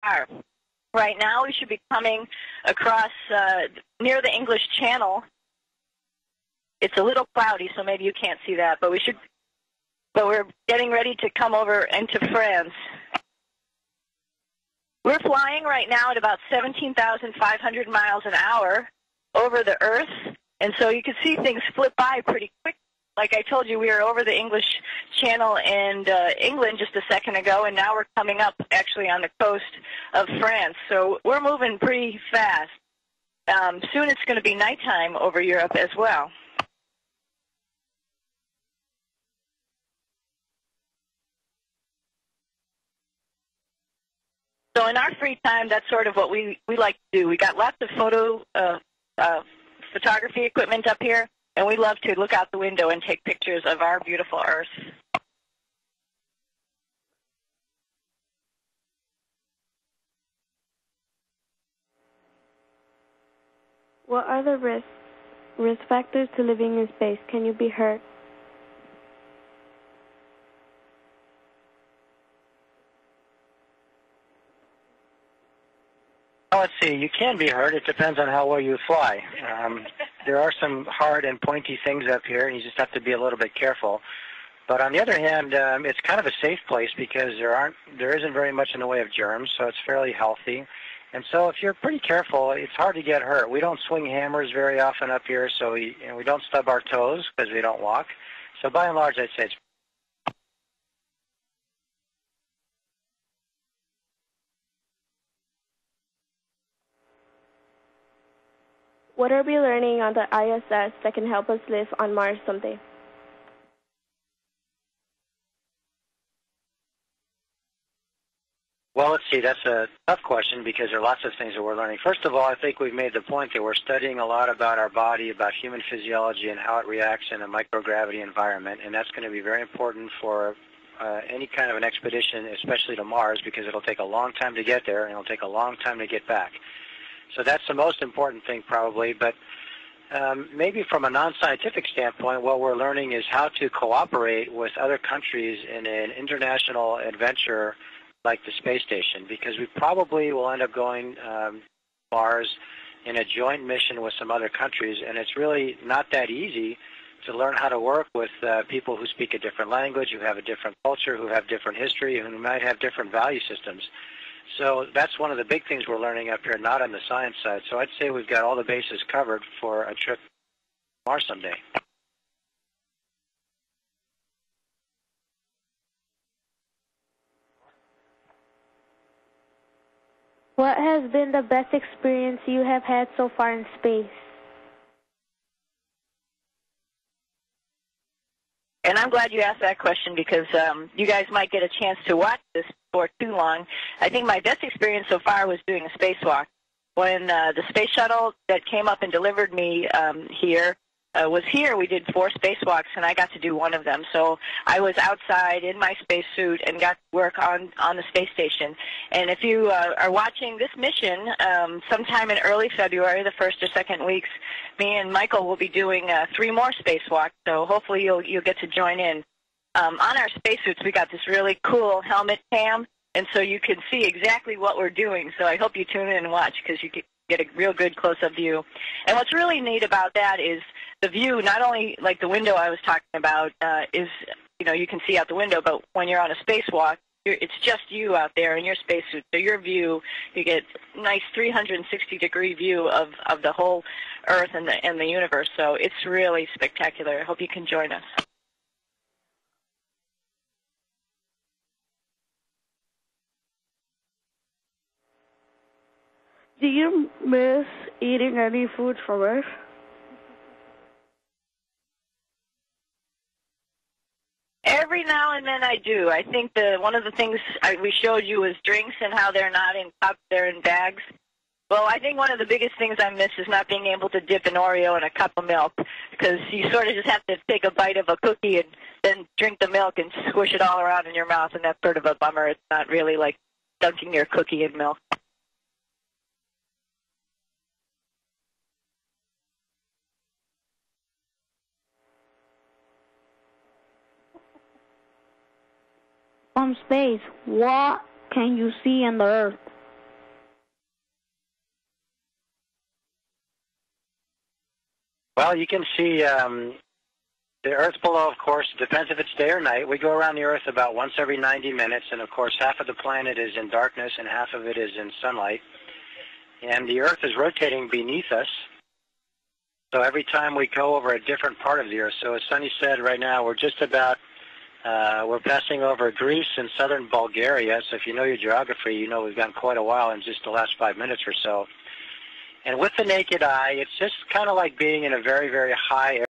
are. Right now, we should be coming across near the English Channel. It's a little cloudy, so maybe you can't see that, but we're getting ready to come over into France. We're flying right now at about 17,500 miles an hour over the Earth, and so you can see things flip by pretty quick. Like I told you, we were over the English Channel in England just a second ago, and now we're coming up actually on the coast of France. So we're moving pretty fast. Soon it's going to be nighttime over Europe as well. So in our free time, that's sort of what we like to do. We got lots of photography equipment up here, and we love to look out the window and take pictures of our beautiful Earth. What are the risk factors to living in space? Can you be hurt? Well, let's see. You can be hurt. It depends on how well you fly. There are some hard and pointy things up here, and you just have to be a little bit careful. But on the other hand, it's kind of a safe place because there isn't very much in the way of germs, so it's fairly healthy. And so if you're pretty careful, it's hard to get hurt. We don't swing hammers very often up here, so we don't stub our toes because we don't walk. So by and large, I'd say it's What are we learning on the ISS that can help us live on Mars someday? Well, let's see. That's a tough question because there are lots of things that we're learning. First of all, I think we've made the point that we're studying a lot about our body, about human physiology, and how it reacts in a microgravity environment, and that's going to be very important for any kind of an expedition, especially to Mars, because it'll take a long time to get there, and it'll take a long time to get back. So that's the most important thing probably, but maybe from a non-scientific standpoint, what we're learning is how to cooperate with other countries in an international adventure like the space station, because we probably will end up going Mars in a joint mission with some other countries, and it's really not that easy to learn how to work with people who speak a different language, who have a different culture, who have different history, who might have different value systems. So that's one of the big things we're learning up here, not on the science side. So I'd say we've got all the bases covered for a trip to Mars someday. What has been the best experience you have had so far in space? And I'm glad you asked that question because you guys might get a chance to watch this before too long. I think my best experience so far was doing a spacewalk. When the space shuttle that came up and delivered me here was here, we did 4 spacewalks, and I got to do one of them. So I was outside in my spacesuit and got to work on the space station. And if you are watching this mission, sometime in early February, the first or second weeks, me and Michael will be doing 3 more spacewalks. So hopefully you'll get to join in. On our spacesuits, we got this really cool helmet cam, and so you can see exactly what we're doing. So I hope you tune in and watch because you get a real good close-up view. And what's really neat about that is the view, not only like the window I was talking about is, you can see out the window, but when you're on a spacewalk, it's just you out there in your spacesuit. So your view, you get a nice 360-degree view of the whole Earth and the universe. So it's really spectacular. I hope you can join us. Do you miss eating any food from Earth? Every now and then I do. I think one of the things we showed you was drinks and how they're not in cups, they're in bags. Well, I think one of the biggest things I miss is not being able to dip an Oreo in a cup of milk because you sort of just have to take a bite of a cookie and then drink the milk and squish it all around in your mouth, and that's sort of a bummer. It's not really like dunking your cookie in milk. From space, what can you see on the Earth? Well, you can see the Earth below, of course, depends if it's day or night. We go around the Earth about once every 90 minutes, and of course half of the planet is in darkness and half of it is in sunlight. And the Earth is rotating beneath us. So every time we go over a different part of the Earth. So as Sunny said, right now we're just about, we're passing over Greece and southern Bulgaria. So if you know your geography, you know we've gone quite a while in just the last 5 minutes or so. And with the naked eye, it's just kind of like being in a very, very high